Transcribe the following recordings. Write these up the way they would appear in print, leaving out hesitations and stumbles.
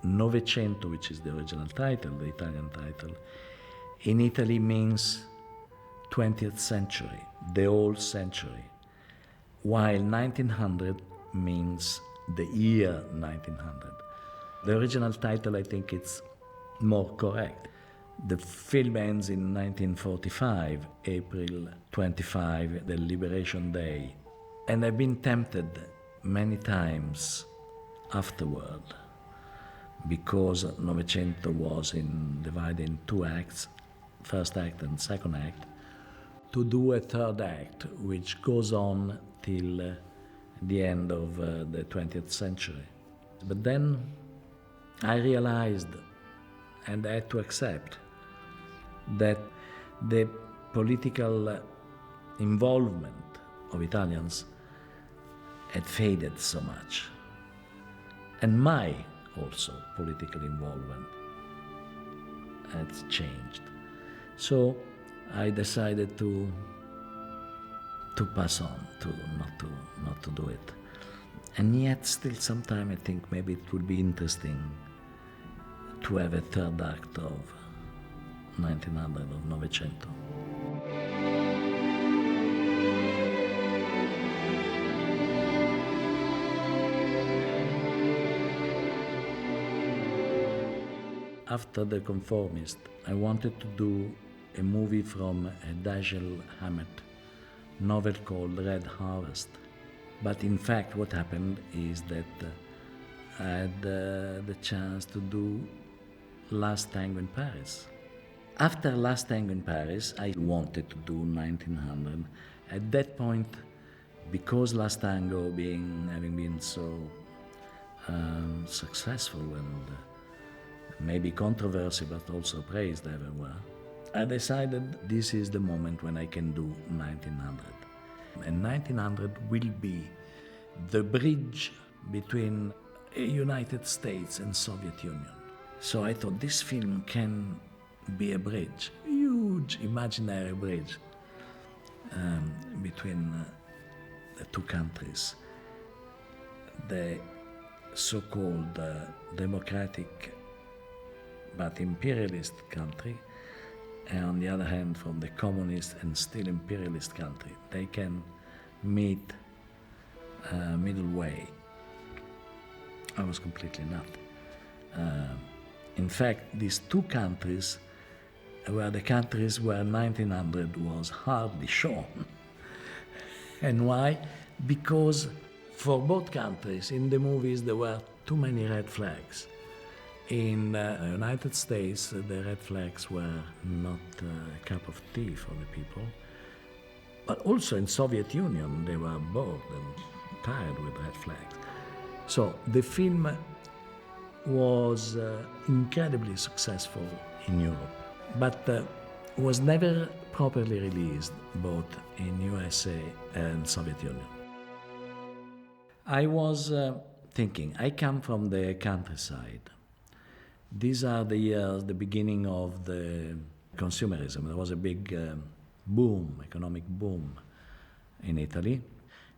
Novecento, which is the original title, the Italian title, in Italy means 20th century, the whole century, while 1900 means the year 1900. The original title, I think it's more correct. The film ends in 1945, April 25, the Liberation Day. And I've been tempted many times afterward, because Novecento was divided in two acts, first act and second act, to do a third act, which goes on till the end of the 20th century. But then I realized, and I had to accept, that the political involvement of Italians had faded so much. And my also political involvement had changed. So I decided to pass on, not to do it. And yet still sometime I think maybe it would be interesting to have a third act of 1900, of Novecento. After The Conformist, I wanted to do a movie from a Dashiell Hammett novel called Red Harvest. But in fact what happened is that I had the chance to do Last Tango in Paris. After Last Tango in Paris, I wanted to do 1900. At that point, because Last Tango having been so successful and maybe controversial but also praised everywhere, I decided this is the moment when I can do 1900. And 1900 will be the bridge between United States and Soviet Union. So I thought this film can be a bridge, a huge imaginary bridge between the two countries. The so-called democratic but imperialist country, and on the other hand, from the communist and still imperialist country. They can meet middle way. I was completely not. In fact, these two countries were the countries where 1900 was hardly shown. And why? Because for both countries, in the movies, there were too many red flags. In the United States, the red flags were not a cup of tea for the people. But also in Soviet Union, they were bored and tired with red flags. So the film was incredibly successful in Europe, but was never properly released both in USA and Soviet Union. I was thinking, I come from the countryside. These are the years, the beginning of the consumerism. There was a big boom, economic boom in Italy.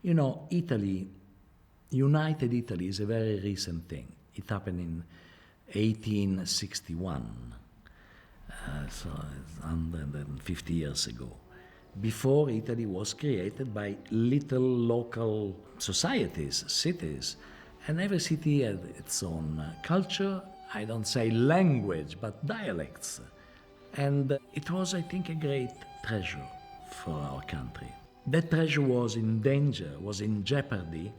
You know, Italy, United Italy is a very recent thing. It happened in 1861, so it's 150 years ago. Before, Italy was created by little local societies, cities, and every city had its own culture, I don't say language, but dialects. And it was, I think, a great treasure for our country. That treasure was in danger, was in jeopardy,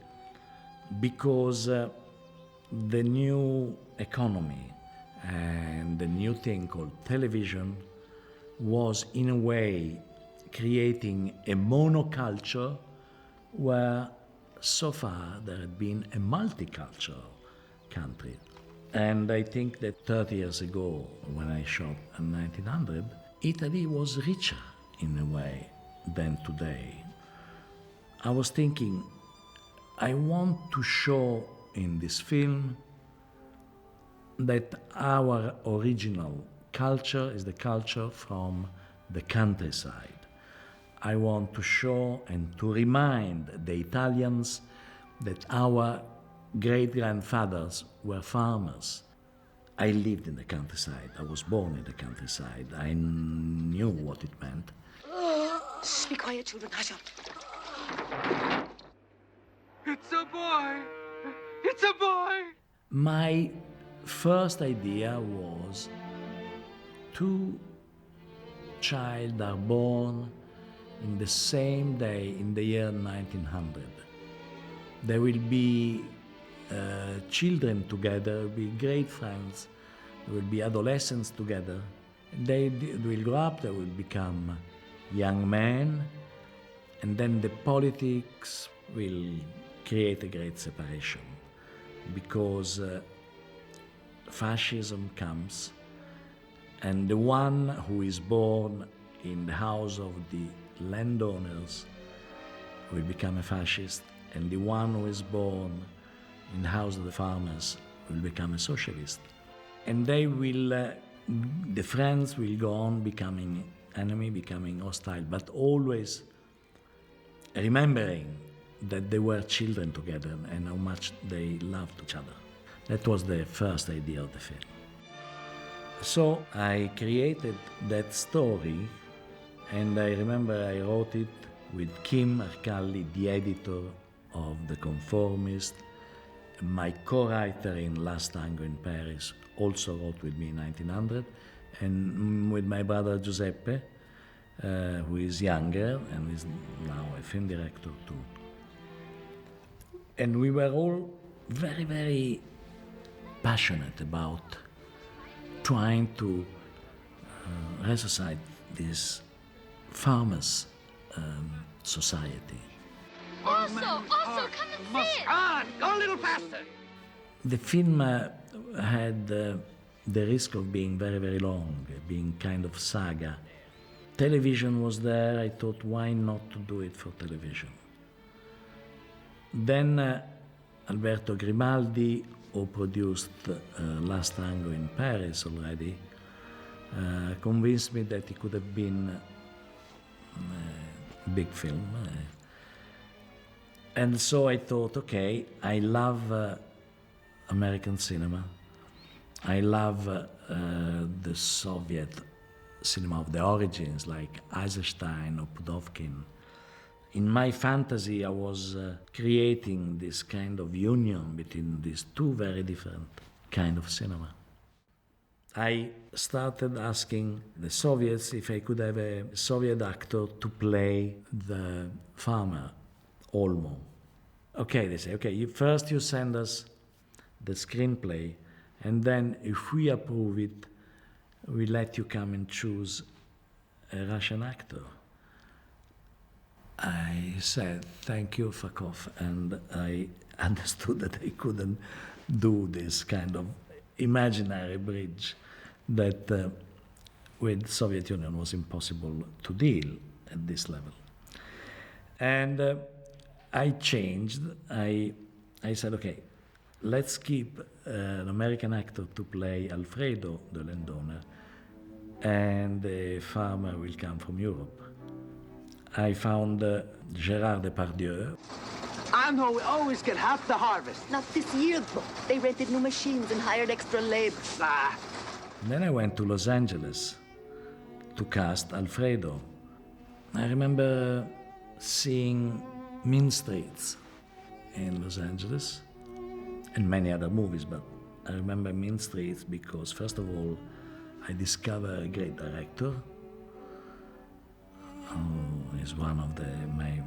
because the new economy and the new thing called television was, in a way, creating a monoculture where so far there had been a multicultural country. And I think that 30 years ago, when I shot in 1900, Italy was richer in a way than today. I was thinking, I want to show in this film that our original culture is the culture from the countryside. I want to show and to remind the Italians that our great-grandfathers were farmers, I lived in the countryside. I was born in the countryside. I knew what it meant. Shh, be quiet, children. Hush up. It's a boy! It's a boy! My first idea was two children are born in the same day in the year 1900. There will be children together, will be great friends, there will be adolescents together. They will grow up, they will become young men, and then the politics will create a great separation because fascism comes, and the one who is born in the house of the landowners will become a fascist, and the one who is born in the house of the farmers will become a socialist. And they will, the friends will go on becoming enemy, becoming hostile, but always remembering that they were children together and how much they loved each other. That was the first idea of the film. So I created that story, and I remember I wrote it with Kim Arcalli, the editor of The Conformist. My co-writer in Last Tango in Paris also wrote with me in 1900, and with my brother Giuseppe, who is younger and is now a film director too. And we were all very, very passionate about trying to resuscitate this farmers' society. Also, come and see it! On! Go a little faster! The film had the risk of being very, very long, being kind of saga. Television was there, I thought, why not to do it for television? Then Alberto Grimaldi, who produced Last Tango in Paris already, convinced me that it could have been a big film. And so I thought, okay, I love American cinema. I love the Soviet cinema of the origins, like Eisenstein or Pudovkin. In my fantasy, I was creating this kind of union between these two very different kind of cinema. I started asking the Soviets if I could have a Soviet actor to play the farmer, Olmo. Okay, they say, okay, first you send us the screenplay, and then if we approve it, we let you come and choose a Russian actor. I said, thank you, fuck off, and I understood that I couldn't do this kind of imaginary bridge that with the Soviet Union was impossible to deal at this level. And I changed. I said, okay, let's keep an American actor to play Alfredo, the landowner, and the farmer will come from Europe. I found Gérard Depardieu. I know we always get half the harvest. Not this year, though. They rented new machines and hired extra labor. Ah. Then I went to Los Angeles to cast Alfredo. I remember seeing Mean Streets in Los Angeles and many other movies, but I remember Mean Streets because, first of all, I discovered a great director who is one of my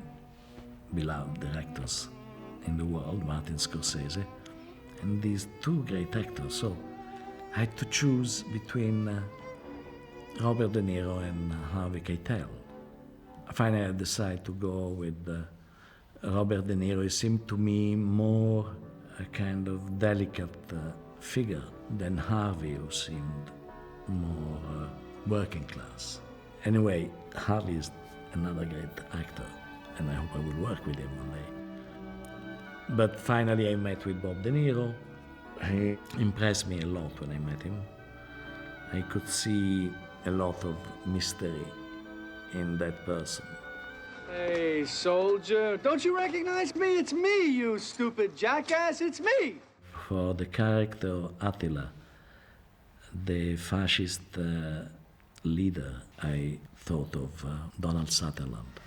beloved directors in the world, Martin Scorsese, and these two great actors. So I had to choose between Robert De Niro and Harvey Keitel. Finally, I decided to go with Robert De Niro. He seemed to me more a kind of delicate figure than Harvey, who seemed more working class. Anyway, Harvey is another great actor, and I hope I will work with him one day. But finally I met with Bob De Niro. He impressed me a lot when I met him. I could see a lot of mystery in that person. Hey, soldier, don't you recognize me? It's me, you stupid jackass, it's me! For the character Attila, the fascist leader, I thought of Donald Sutherland.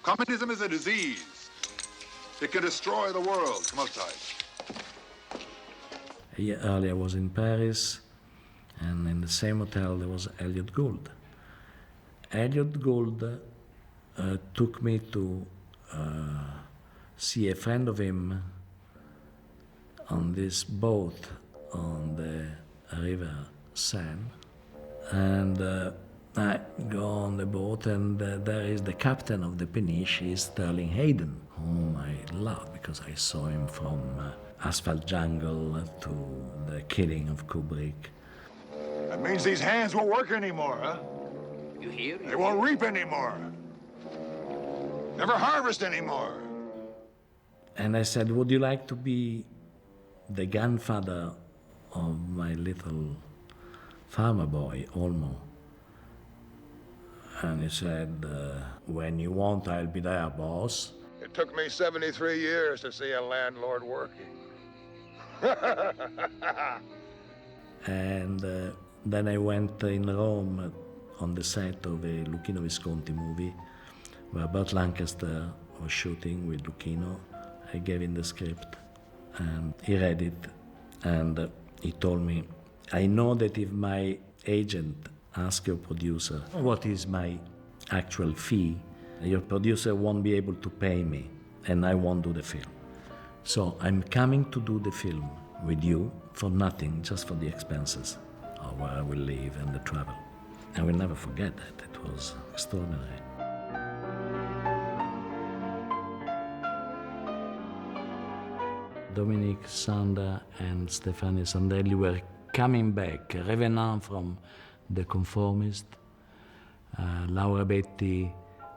Communism is a disease. It can destroy the world. Come outside. A year earlier I was in Paris, and in the same hotel there was Elliot Gould. Elliot Gould took me to see a friend of him on this boat on the River Seine. And I go on the boat, and there is the captain of the Peniche, is Sterling Hayden, whom I love because I saw him from Asphalt Jungle to The Killing of Kubrick. That means these hands won't work anymore, huh? You hear? They won't reap anymore. Never harvest anymore. And I said, would you like to be the grandfather of my little farmer boy, Olmo? And he said, when you want, I'll be there, boss. It took me 73 years to see a landlord working. And then I went in Rome on the set of a Luchino Visconti movie where Burt Lancaster was shooting with Luchino. I gave him the script and he read it, and he told me, I know that if my agent asks your producer what is my actual fee, your producer won't be able to pay me and I won't do the film. So I'm coming to do the film with you for nothing, just for the expenses of where I will live and the travel. I will never forget that. It was extraordinary. Dominique, Sanda and Stefania Sandelli were coming back, revenant from The Conformist. Laura Betti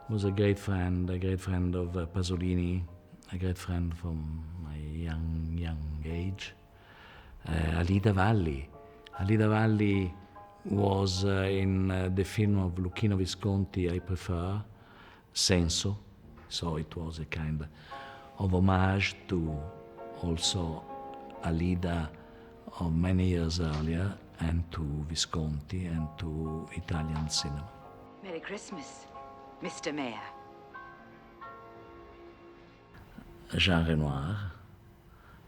was a great friend of Pasolini, a great friend from my young age. Alida Valli was in the film of Luchino Visconti I prefer, Senso, so it was a kind of homage to also Alida of many years earlier, and to Visconti and to Italian cinema. Merry Christmas, Mr. Mayor. Jean Renoir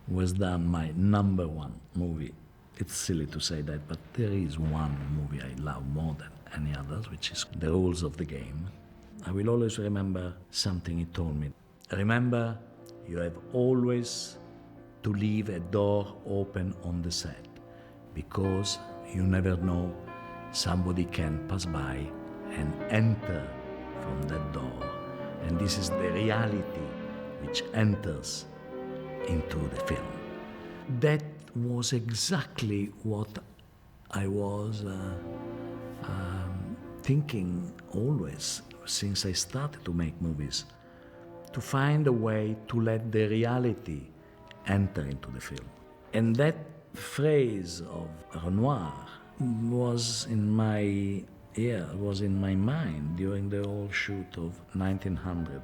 was done my number one movie. It's silly to say that, but there is one movie I love more than any others, which is The Rules of the Game. I will always remember something he told me. Remember, you have always to leave a door open on the set, because you never know, somebody can pass by and enter from that door. And this is the reality which enters into the film. That was exactly what I was thinking always since I started to make movies, to find a way to let the reality enter into the film. And that phrase of Renoir was in my ear, was in my mind during the whole shoot of 1900.